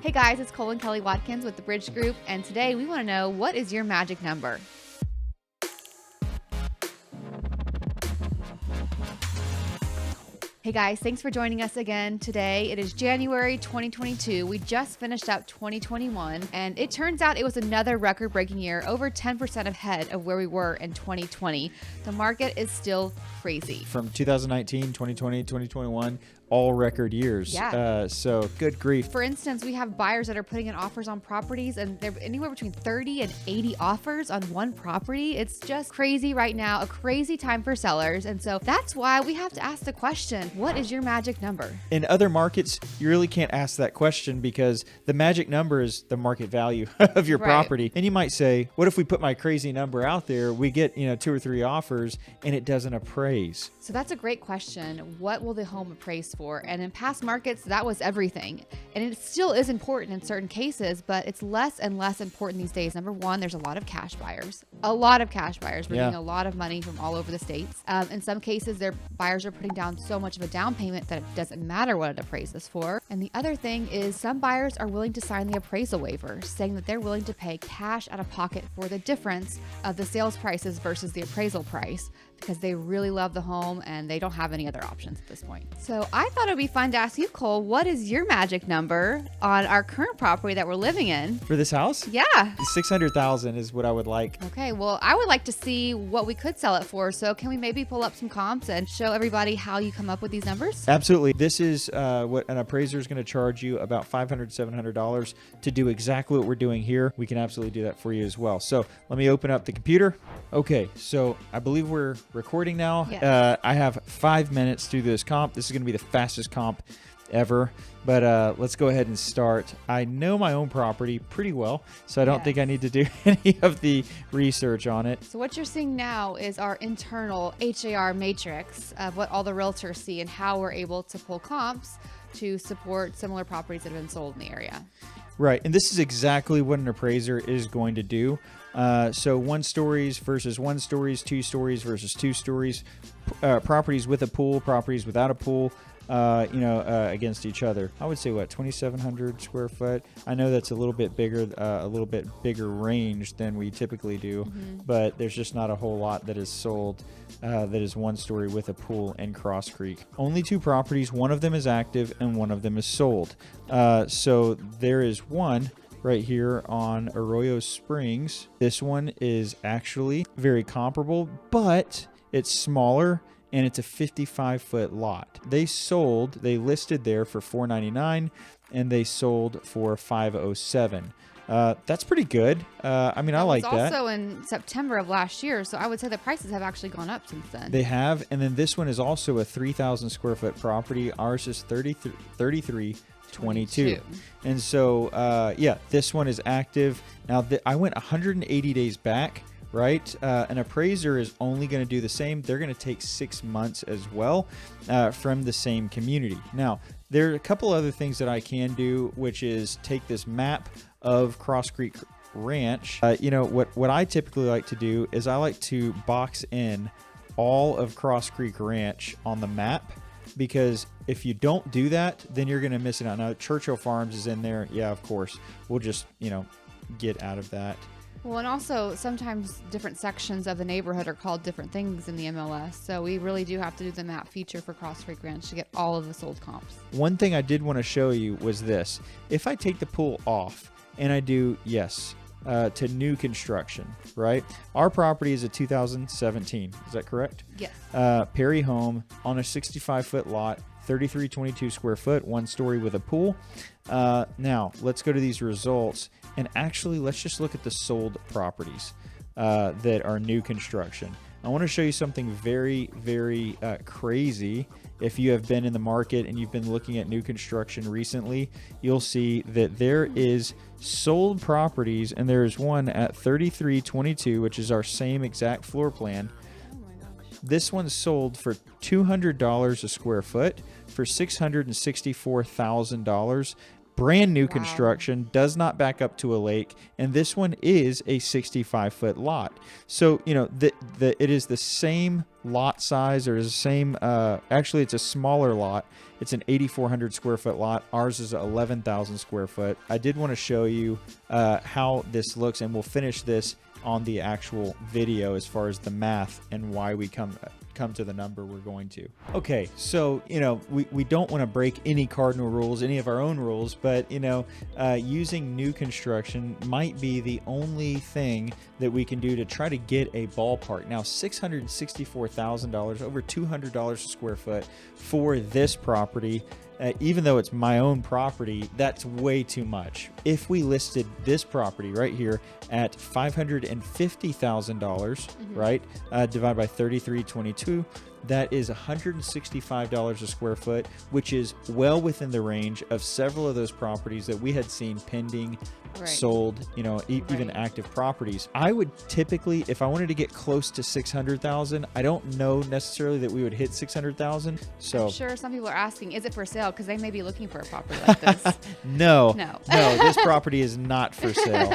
Hey guys, it's Cole and Kelly Watkins with the Bridge Group, and today we want to know, what is your magic number? Hey guys, thanks for joining us again today. It is January 2022. We just finished up 2021, and it turns out it was another record-breaking year, over 10% ahead of where we were in 2020. The market is still crazy. From 2019, 2020, 2021, all record years. Yeah. So good grief. For instance, we have buyers that are putting in offers on properties, and they're anywhere between 30 and 80 offers on one property. It's just crazy right now, a crazy time for sellers. And so that's why we have to ask the question, what is your magic number? In other markets, you really can't ask that question because the magic number is the market value of your property. And you might say, what if we put my crazy number out there, we get, 2 or 3 offers and it doesn't appraise? So that's a great question. What will the home appraise for? And in past markets, that was everything. And it still is important in certain cases, but it's less and less important these days. Number one, there's a lot of cash buyers. We're getting a lot of money from all over the states. In some cases, their buyers are putting down so much of a down payment that it doesn't matter what it appraises for. And the other thing is, some buyers are willing to sign the appraisal waiver, saying that they're willing to pay cash out of pocket for the difference of the sales prices versus the appraisal price, because they really love the home and they don't have any other options at this point. So I thought it would be fun to ask you, Cole, what is your magic number on our current property that we're living in? For this house? Yeah. $600,000 is what I would like. Okay, well, I would like to see what we could sell it for. So can we maybe pull up some comps and show everybody how you come up with these numbers? Absolutely. This is what an appraiser is going to charge you, about $500, $700 to do exactly what we're doing here. We can absolutely do that for you as well. So let me open up the computer. Okay, so I believe we're recording now. Yes. I have 5 minutes to do this comp. This is going to be the fastest comp ever, but let's go ahead and start. I know my own property pretty well, so I don't think I need to do any of the research on it. So what you're seeing now is our internal HAR matrix of what all the realtors see and how we're able to pull comps to support similar properties that have been sold in the area. Right, and this is exactly what an appraiser is going to do. So 1 stories versus 1 stories, 2 stories versus 2 stories, properties with a pool, properties without a pool, against each other. I would say 2,700 square foot. I know that's a little bit bigger range than we typically do, but there's just not a whole lot that is sold that is 1 story with a pool in Cross Creek. Only 2 properties. One of them is active and one of them is sold. So there is one right here on Arroyo Springs. This one is actually very comparable, but it's smaller and it's a 55-foot lot. They listed there for $499 and they sold for $507. That's pretty good. I like that. It was also in September of last year, so I would say the prices have actually gone up since then. They have, and then this one is also a 3,000 square foot property. Ours is 3322. And so, this one is active. Now, I went 180 days back. Right? An appraiser is only going to do the same. They're going to take 6 months as well from the same community. Now, there are a couple other things that I can do, which is take this map of Cross Creek Ranch. What I typically like to do is I like to box in all of Cross Creek Ranch on the map, because if you don't do that, then you're going to miss it out. Now, Churchill Farms is in there. Yeah, of course. We'll just, get out of that. Well, and also sometimes different sections of the neighborhood are called different things in the MLS. So we really do have to do the map feature for Cross Creek Ranch to get all of the sold comps. One thing I did want to show you was this. If I take the pool off and I do, to new construction, right? Our property is a 2017. Is that correct? Yes. Perry home on a 65-foot lot, 3322 square foot, 1 story with a pool. Now, let's go to these results. And actually, let's just look at the sold properties that are new construction. I want to show you something very, very crazy. If you have been in the market and you've been looking at new construction recently, you'll see that there is sold properties, and there is one at 3322, which is our same exact floor plan. This one's sold for $200 a square foot for $664,000. brand new Wow. construction, does not back up to a lake, and this one is a 65-foot lot. So, you know, it is the same lot size, or is the same, actually it's a smaller lot. It's an 8,400 square foot lot. Ours is 11,000 square foot. I did want to show you how this looks, and we'll finish this on the actual video as far as the math and why we come to the number we're going to. Okay, so, you know, we don't want to break any cardinal rules, any of our own rules, but, you know, using new construction might be the only thing that we can do to try to get a ballpark. Now, $664,000, over $200 a square foot for this property. Even though it's my own property, that's way too much. If we listed this property right here at $550,000, right, divided by 3322, that is $165 a square foot, which is well within the range of several of those properties that we had seen pending, sold, you know, even active properties. I would typically, if I wanted to get close to 600,000, I don't know necessarily that we would hit 600,000. So I'm sure some people are asking, is it for sale? Because they may be looking for a property like this. No, this property is not for sale.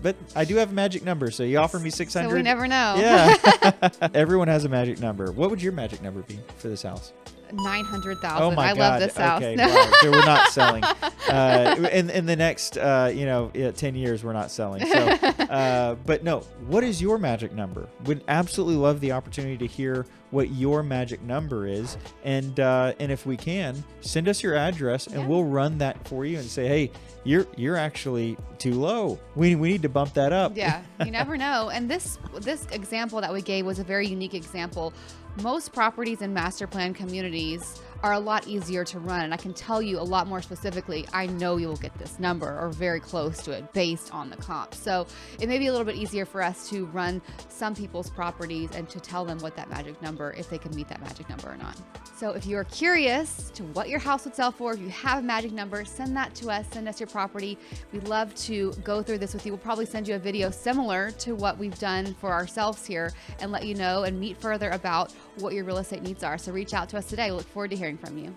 But I do have a magic number. So you offer me 600. So we never know. Yeah. Everyone has a magic number. What would your magic number be for this house? 900,000. Oh my I God. love this house. Okay, wow. So we're not selling. In the next, 10 years, we're not selling. So, but no, what is your magic number? Would absolutely love the opportunity to hear what your magic number is, and if we can, send us your address, and we'll run that for you and say, hey, you're actually too low. We need to bump that up. Yeah, you never know. And this example that we gave was a very unique example. Most properties in master plan communities are a lot easier to run, and I can tell you a lot more specifically, I know you'll get this number or very close to it based on the comp. So it may be a little bit easier for us to run some people's properties and to tell them what that magic number, if they can meet that magic number or not. So if you're curious to what your house would sell for, if you have a magic number, send that to us, send us your property. We'd love to go through this with you. We'll probably send you a video similar to what we've done for ourselves here and let you know and meet further about what your real estate needs are. So reach out to us today. We look forward to hearing from you.